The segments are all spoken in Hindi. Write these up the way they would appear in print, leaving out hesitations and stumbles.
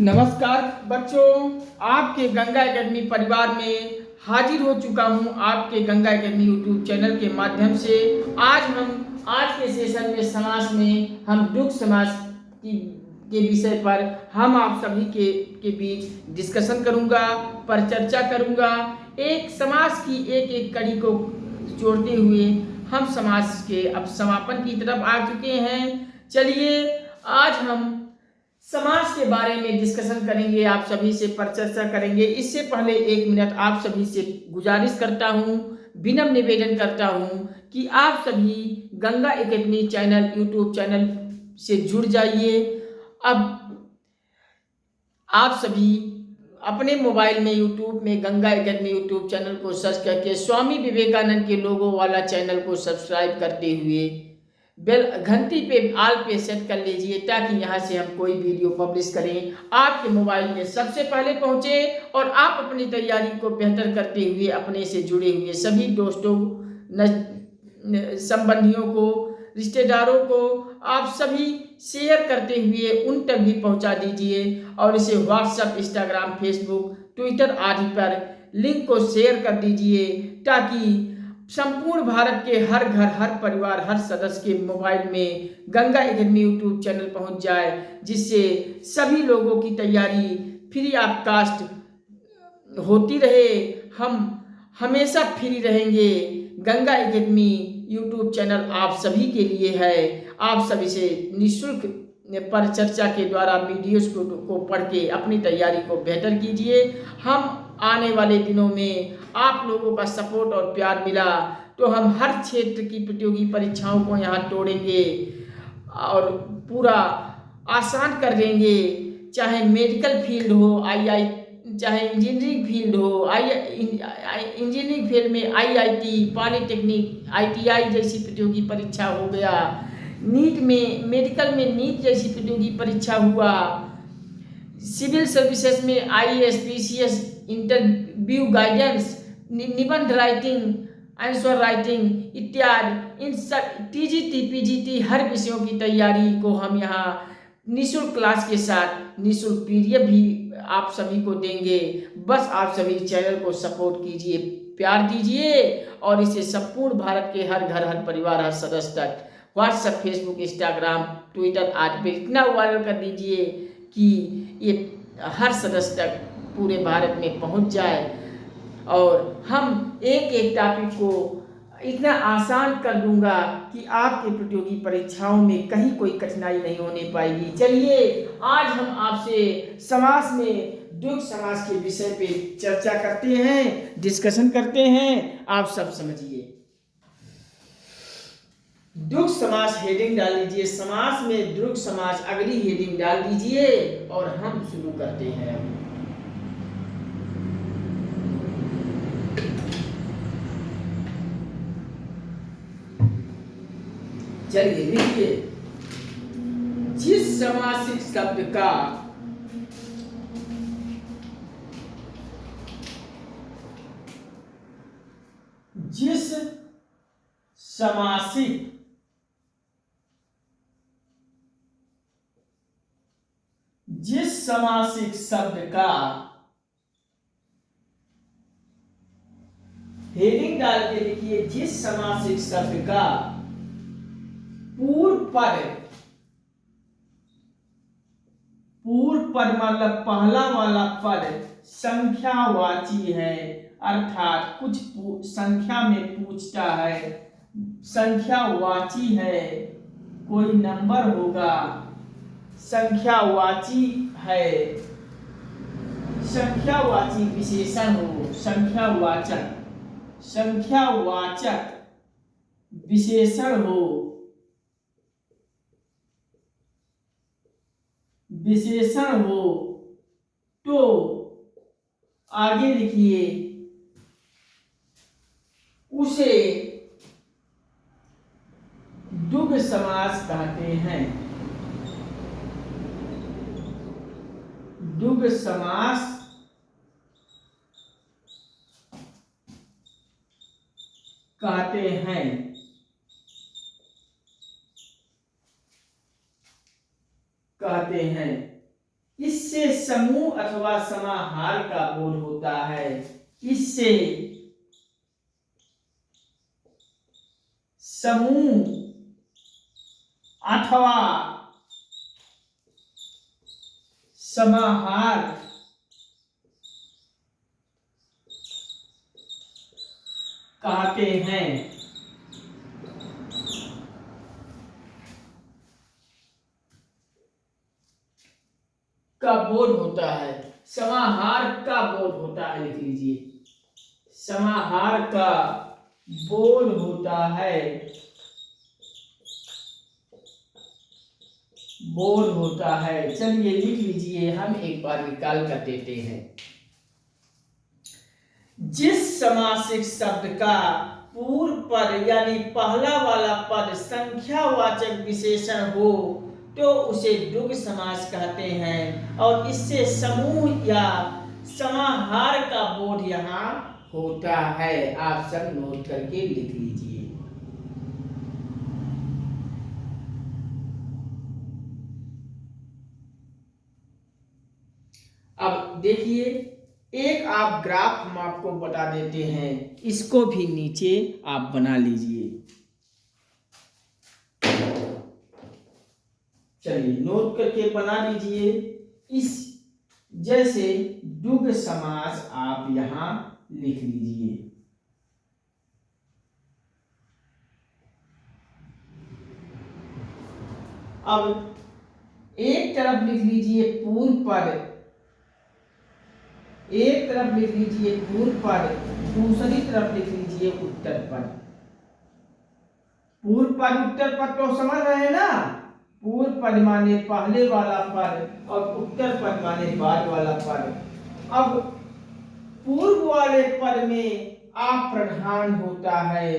नमस्कार बच्चों, आपके गंगा एकेडमी परिवार में हाजिर हो चुका हूं आपके गंगा एकेडमी यूट्यूब चैनल के माध्यम से। आज के सेशन में समास में हम दुख समास के विषय पर हम आप सभी के बीच डिस्कशन करूंगा, पर चर्चा करूंगा। एक समास की एक एक कड़ी को जोड़ते हुए हम समास के अब समापन की तरफ आ चुके हैं। चलिए आज हम समाज के बारे में डिस्कशन करेंगे, आप सभी से परिचर्चा करेंगे। इससे पहले 1 मिनट आप सभी से गुजारिश करता हूं, विनम्र निवेदन करता हूं कि आप सभी Ganga academy channel YouTube channel से जुड़ जाइए। अब आप सभी अपने मोबाइल में यूट्यूब में गंगा एकेडमी यूट्यूब चैनल को सर्च करके स्वामी विवेकानंद के लोगो वाला चैनल को सब्सक्राइब करते हुए बेल घंटी पे आल पे सेट कर लीजिए, ताकि यहाँ से हम कोई वीडियो पब्लिश करें आपके मोबाइल में सबसे पहले पहुँचे और आप अपनी तैयारी को बेहतर करते हुए अपने से जुड़े हुए सभी दोस्तों, संबंधियों को, रिश्तेदारों को आप सभी शेयर करते हुए उन तक भी पहुँचा दीजिए और इसे व्हाट्सएप, इंस्टाग्राम, फेसबुक, ट्विटर आदि पर लिंक को शेयर कर दीजिए, ताकि संपूर्ण भारत के हर घर, हर परिवार, हर सदस्य के मोबाइल में गंगा एकेडमी यूट्यूब चैनल पहुंच जाए, जिससे सभी लोगों की तैयारी फ्री ऑफ कास्ट होती रहे। हम हमेशा फ्री रहेंगे। गंगा एकेडमी यूट्यूब चैनल आप सभी के लिए है। आप सभी से निःशुल्क पर चर्चा के द्वारा वीडियोस को पढ़ के अपनी तैयारी को बेहतर कीजिए। हम आने वाले दिनों में आप लोगों का सपोर्ट और प्यार मिला तो हम हर क्षेत्र की प्रतियोगी परीक्षाओं को यहाँ तोड़ेंगे और पूरा आसान कर देंगे। चाहे मेडिकल फील्ड हो, चाहे इंजीनियरिंग फील्ड हो, इंजीनियरिंग फील्ड में आईआईटी, पॉलिटेक्निक, आईटीआई जैसी प्रतियोगी परीक्षा हो गया, नीट में, मेडिकल में नीट जैसी प्रतियोगी परीक्षा हुआ, सिविल सर्विसेज में आईएएस, पीसीएस, इंटरव्यू गाइडेंस, निबंध राइटिंग, आंसर राइटिंग इत्यादि, इन सब टीजीटी, पीजीटी हर विषयों की तैयारी को हम यहाँ निःशुल्क क्लास के साथ निःशुल्क पीडीएफ भी आप सभी को देंगे। बस आप सभी चैनल को सपोर्ट कीजिए, प्यार दीजिए और इसे संपूर्ण भारत के हर घर, हर परिवार, हर सदस्य तक व्हाट्सएप, फेसबुक, इंस्टाग्राम, ट्विटर आदि पे इतना वायरल कर दीजिए कि ये हर सदस्य तक पूरे भारत में पहुंच जाए और हम एक एक टॉपिक को इतना आसान कर दूंगा कि आपके प्रतियोगी परीक्षाओं में कहीं कोई कठिनाई नहीं होने पाएगी। चलिए आज हम आपसे समास में द्वंद्व समास के विषय पे चर्चा करते हैं, डिस्कशन करते हैं। आप सब समझिए। द्वंद्व समास हेडिंग डाल लीजिए, समास में द्वंद्व समास अगली हेडिंग डाल दीजिए और हम शुरू करते हैं। चलिए लिखिए, जिस समासिक शब्द का जिस समासिक शब्द का हेडिंग डाल के लिखिए, जिस समासिक शब्द का पूर्व पद मतलब पहला वाला पद संख्यावाची है, अर्थात कुछ संख्या में पूछता है, संख्यावाची है, कोई नंबर होगा, संख्यावाची है, संख्यावाची विशेषण हो, संख्यावाचक विशेषण हो, तो आगे लिखिए, उसे द्वंद्व समास कहते हैं। द्वंद्व समास कहते हैं। इससे समूह अथवा समाहार का बोध होता है। इससे समूह अथवा समाहार कहते हैं। का बोध होता है, समाहार का बोध होता है, लिख लीजिए, समाहार का बोध होता है, बोध होता है। चलिए लिख लीजिए, हम एक बार निकाल कर देते हैं। जिस समासिक शब्द का पूर्व पद यानी पहला वाला पद संख्यावाचक विशेषण हो तो उसे द्विगु समास कहते हैं, और इससे समूह या समाहार का बोध यहाँ होता है। आप सब नोट करके लिख लीजिए। अब देखिए, एक आप ग्राफ हम आपको बता देते हैं, इसको भी नीचे आप बना लीजिए। चलिए नोट करके बना लीजिए। इस जैसे द्विगु समास आप यहां लिख लीजिए। अब एक तरफ लिख लीजिए पूर्व पद, एक तरफ लिख लीजिए पूर्व पद, दूसरी तरफ लिख लीजिए उत्तर पद। पूर्व पद उत्तर पद तो समझ रहे हैं ना? पूर्व पद माने पहले वाला पद और उत्तर पद माने बाद वाला पद। अब पूर्व वाले पद में आप प्रधान होता है,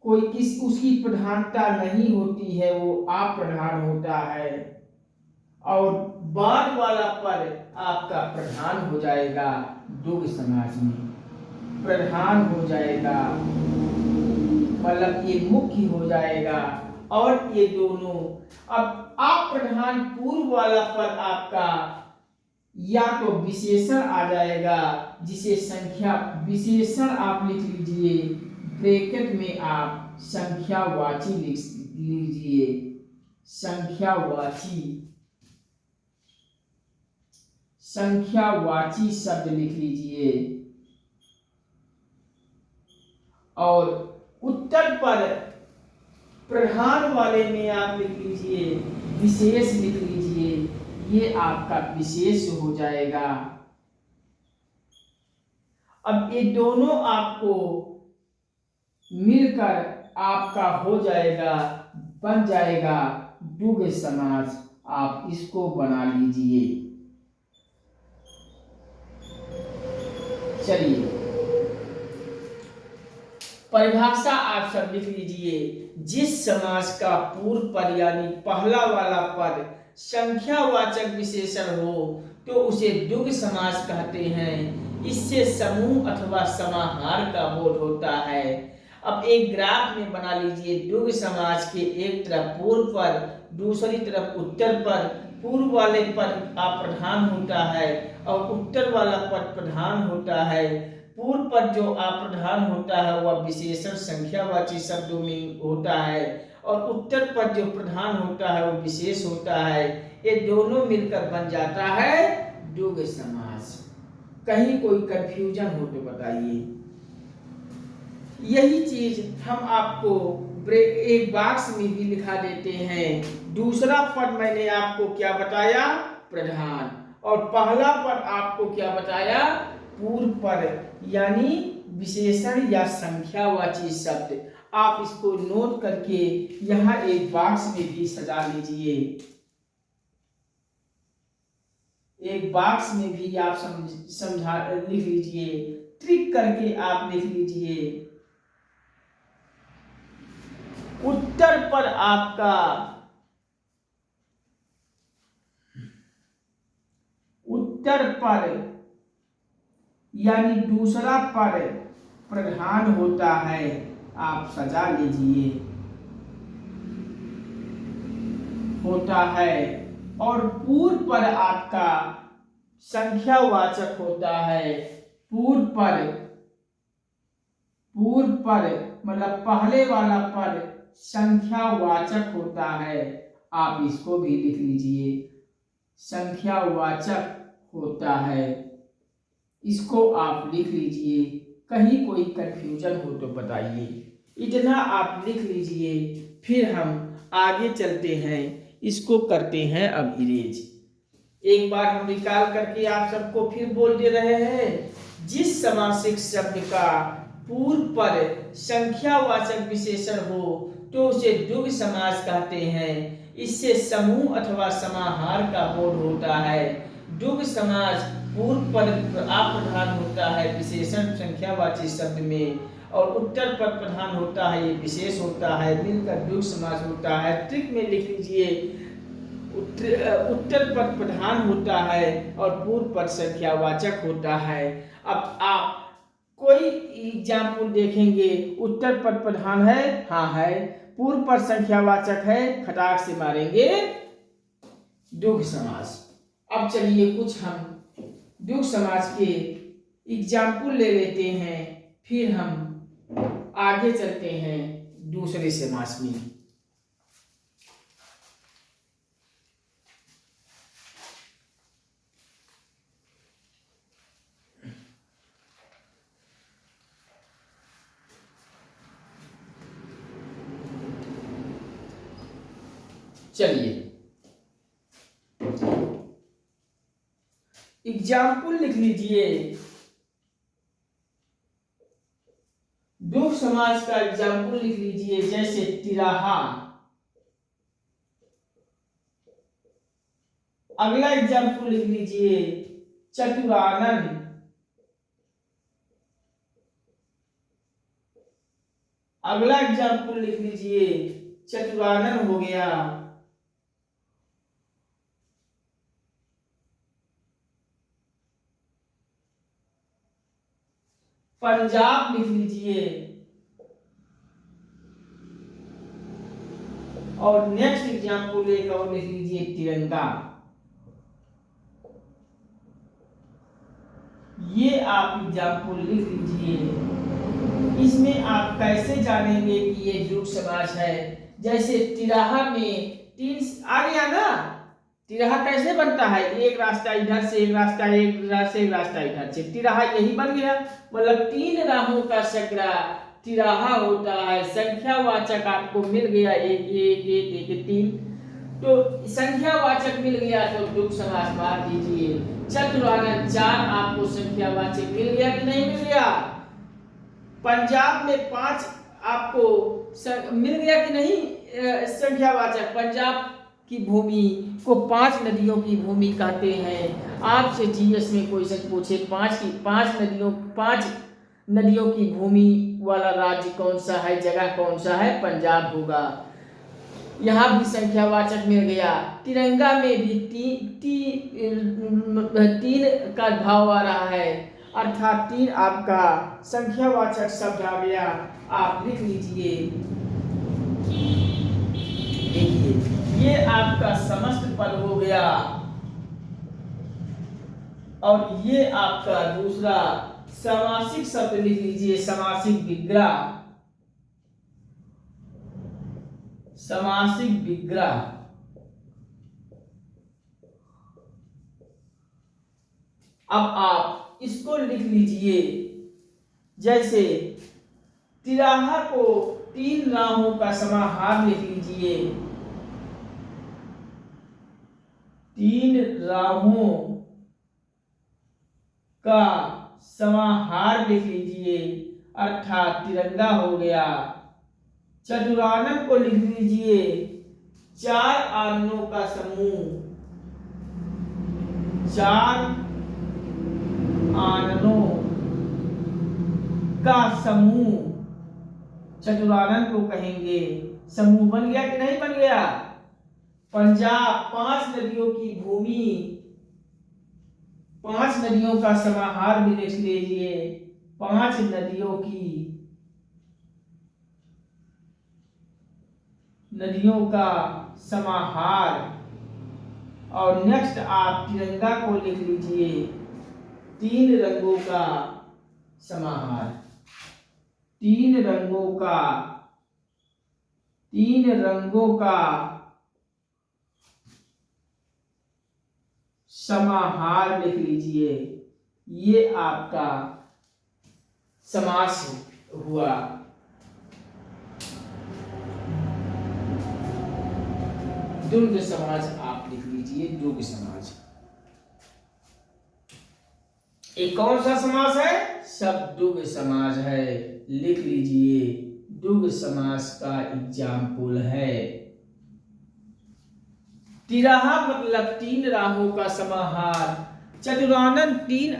कोई उसकी प्रधानता नहीं होती है, वो आप प्रधान होता है, और बाद वाला पद आपका प्रधान हो जाएगा। द्विगु समास में प्रधान हो जाएगा, मतलब ये मुख्य हो जाएगा, और ये दोनों। अब आप प्रधान पूर्व वाला पद आपका या तो विशेषण आ जाएगा, जिसे संख्या विशेषण आप लिख लीजिए, ब्रैकेट में आप संख्यावाची लिख लीजिए, संख्यावाची, संख्यावाची शब्द लिख लीजिए। और उत्तर पद प्रधान वाले में आप लिख लीजिए, विशेष लिख लीजिए, ये आपका विशेष हो जाएगा। अब ये दोनों आपको मिलकर आपका हो जाएगा, बन जाएगा द्विगु समास। आप इसको बना लीजिए। चलिए परिभाषा आप सब लिख लीजिए। जिस समास का पूर्व पद यानी पहला वाला पद संख्यावाचक विशेषण हो तो उसे द्विगु समास कहते हैं। इससे समूह अथवा समाहार का बोध होता है। अब एक ग्राफ में बना लीजिए, द्विगु समास के एक तरफ पूर्व पद, दूसरी तरफ उत्तर पद। पूर्व वाले पद अप्रधान होता है और उत्तर वाला पद प्रधान होता है। पूर्व पद जो अप्रधान होता है वह विशेषण संख्यावाची शब्दों में होता है, और उत्तर पद जो प्रधान होता है वो विशेष होता है। ये दोनों मिलकर बन जाता है द्विगु समास। कहीं कोई कंफ्यूजन हो तो बताइए। यही चीज हम आपको एक बॉक्स में भी लिखा देते हैं। दूसरा पद मैंने आपको क्या बताया? प्रधान। और पहला पद आपको क्या बताया? पूर्व पद यानी विशेषण या संख्यावाची शब्द। आप इसको नोट करके यहाँ एक बॉक्स में भी सजा लीजिए। एक बॉक्स में भी आप समझा लिख लीजिए, ट्रिक करके आप लिख लीजिए। उत्तर पद आपका उत्तर पद यानी दूसरा पद प्रधान होता है। आप सजा लीजिए, होता है और पूर्व पद आपका संख्यावाचक होता है। पूर्व पद मतलब पहले वाला पद संख्यावाचक होता है। आप इसको भी लिख लीजिए, संख्यावाचक होता है। इसको आप लिख लीजिए, कहीं कोई कंफ्यूजन हो तो बताइए। इतना आप लिख लीजिए, फिर हम आगे चलते हैं, इसको करते हैं अब इरेज। एक बार हम निकाल करके आप सबको फिर बोल दे रहे हैं। जिस समासिक शब्द का पूर्व पद संख्यावाचक विशेषण हो तो उसे द्विगु समास कहते हैं। इससे समूह अथवा समाहार का बोध होता है। द्विगु समास पूर्व पद अप्रधान होता है विशेषण संख्यावाची शब्द में, और उत्तर पद प्रधान होता है, ये विशेष होता है, मिलकर द्विगु समास होता है। ट्रिक में लिख लीजिए, उत्तर पद प्रधान होता है और पूर्व पद संख्यावाचक होता है। अब आप कोई एग्जाम्पल देखेंगे, उत्तर पद प्रधान है, हाँ है, पूर्व पद संख्यावाचक है, खटाक से मारेंगे द्विगु समास। अब चलिए कुछ हम द्विगु समास के एग्जाम्पल ले लेते हैं, फिर हम आगे चलते हैं दूसरे समास में। चलिए एग्जाम्पल लिख लीजिए। द्विगु समास का एग्जाम्पल लिख लीजिए, जैसे तिराहा। अगला एग्जाम्पल लिख लीजिए चतुरानन। अगला एग्जाम्पल लिख लीजिए चतुरानन हो गया। पंजाब लिख लीजिए, और नेक्स्ट एग्जाम्पल एक और लिख लीजिए तिरंगा। ये आप एग्जाम्पल लिख लीजिए। इसमें आप कैसे जानेंगे कि ये द्विगु समास है? जैसे तिराहा में तीन आ गया ना, तिराहा कैसे बनता है? एक रास्ता इधर से, एक रास्ता इधर से, एक रास्ता इधर से, तिराहा यही बन गया। मतलब तीन राहों का सकरा तिराहा होता है। संख्यावाचक आपको मिल गया, एक एक एक एक तीन, तो संख्यावाचक मिल गया तो द्विगु समास मार दीजिए। चतुरानन चार आपको संख्यावाचक मिल गया कि नहीं मिल गया? पंजाब में पांच आपको मिल गया कि नहीं संख्यावाचक? पंजाब की भूमि को पांच नदियों की भूमि कहते हैं। आपसे जीएस में क्वेश्चन पूछे पांच नदियों की भूमि वाला राज्य कौन सा है, जगह कौन सा है? पंजाब होगा। यहाँ भी संख्यावाचक मिल गया। तिरंगा में भी तीन का भाव आ रहा है, अर्थात तीन आपका संख्यावाचक शब्द आ गया। आप लिख लीजिए, देखिए ये आपका समस्त पद हो गया, और ये आपका दूसरा समासिक शब्द लिख लीजिए, समासिक विग्रह। समासिक विग्रह अब आप इसको लिख लीजिए, जैसे तिराहा को तीन राहों का समाहार लिख लीजिए। तीन राहों का समाहार लिख लीजिए, अर्थात तिरंगा हो गया। चतुरानन को लिख लीजिए चार आननों का समूह। चार आननों का समूह चतुरानन को कहेंगे। समूह बन गया कि नहीं बन गया? पंजाब पांच नदियों की भूमि, पांच नदियों का समाहार भी लिख लीजिए। पांच नदियों का समाहार, और नेक्स्ट आप तिरंगा को लिख लीजिए 3 रंगों का समाहार। 3 रंगों का समाहार लिख लीजिए। ये आपका समास हुआ। द्वंद्व समाज आप लिख लीजिए, द्वंद्व समाज। एक कौन सा समास है? द्वंद्व समाज है, लिख लीजिए। द्वंद्व समास का एग्जाम्पल है तिराहा मतलब 3 राहों का समाहार, चतुरानन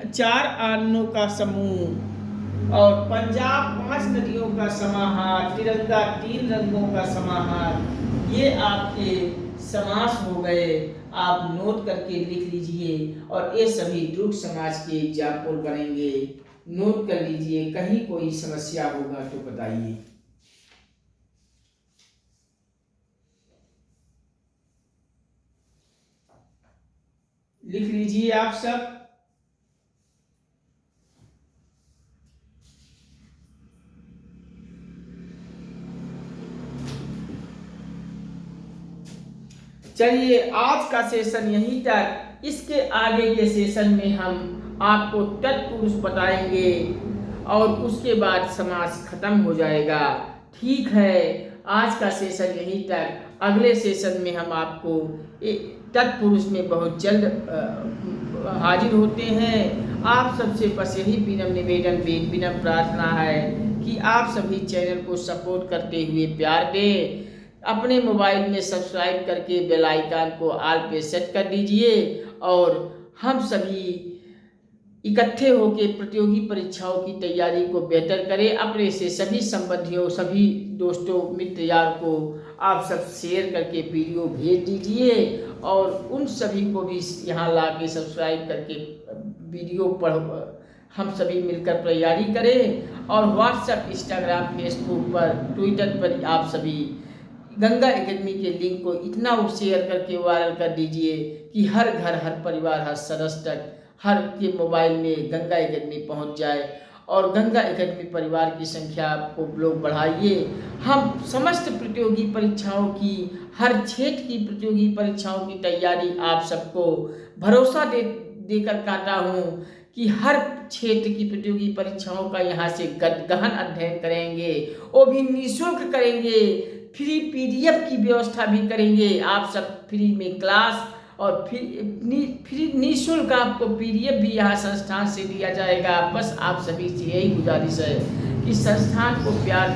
4 आननों का समूह, और पंजाब 5 नदियों का समाहार, तिरंगा 3 रंगों का समाहार। ये आपके समास हो गए, आप नोट करके लिख लीजिए और ये सभी द्वंद्व समाज के एग्जाम्पल बनेंगे। नोट कर लीजिए, कहीं कोई समस्या होगा तो बताइए। लिख लीजिए आप सब। चलिए आज का सेशन यहीं तक। इसके आगे के सेशन में हम आपको तत्पुरुष बताएंगे और उसके बाद समास खत्म हो जाएगा। ठीक है, आज का सेशन यहीं तक। अगले सेशन में हम आपको तत्पुरुष में बहुत जल्द हाजिर होते हैं। आप सबसे बस यही विनम्र निवेदन, विनम्र प्रार्थना है कि आप सभी चैनल को सपोर्ट करते हुए प्यार दें। अपने मोबाइल में सब्सक्राइब करके बेल आइकन को ऑल पे सेट कर दीजिए और हम सभी इकट्ठे होकर प्रतियोगी परीक्षाओं की तैयारी को बेहतर करें। अपने से सभी संबंधियों, सभी दोस्तों, मित्र यार को आप सब शेयर करके वीडियो भेज दीजिए और उन सभी को भी यहाँ ला के सब्सक्राइब करके वीडियो पढ़ हम सभी मिलकर तैयारी करें। और व्हाट्सएप, इंस्टाग्राम, फेसबुक पर, ट्विटर पर आप सभी गंगा एकेडमी के लिंक को इतना शेयर करके वायरल कर दीजिए कि हर घर, हर परिवार, हर सदस्य तक, हर के मोबाइल में गंगा एकेडमी पहुंच जाए और गंगा एकेडमी परिवार की संख्या को लोग बढ़ाइए। हम समस्त प्रतियोगी परीक्षाओं की, हर क्षेत्र की प्रतियोगी परीक्षाओं की तैयारी आप सबको भरोसा देकर कहता हूँ कि हर क्षेत्र की प्रतियोगी परीक्षाओं का यहाँ से गहन अध्ययन करेंगे, वो भी निःशुल्क करेंगे। फ्री पीडीएफ की व्यवस्था भी करेंगे। आप सब फ्री में क्लास और फ्री निःशुल्क आपको पीडीएफ भी यहाँ संस्थान से दिया जाएगा। बस आप सभी से यही गुजारिश है कि संस्थान को प्यार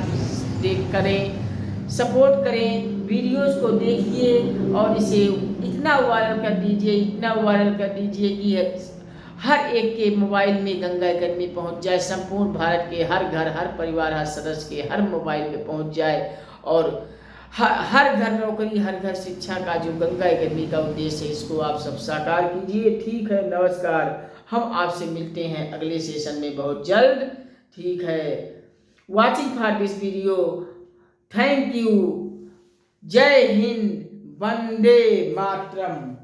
करें, सपोर्ट करें, वीडियोस को देखिए और इसे इतना वायरल कर दीजिए कि हर एक के मोबाइल में गंगा एकेडमी पहुँच जाए, संपूर्ण भारत के हर घर, हर परिवार, हर सदस्य के हर मोबाइल में पहुँच जाए और हर घर नौकरी, हर घर शिक्षा का जो गंगा एकेडमी का उद्देश्य है, इसको आप सब साकार कीजिए। ठीक है, नमस्कार। हम आपसे मिलते हैं अगले सेशन में बहुत जल्द। ठीक है, watching for this video, thank you. जय हिंद, वंदे मातरम।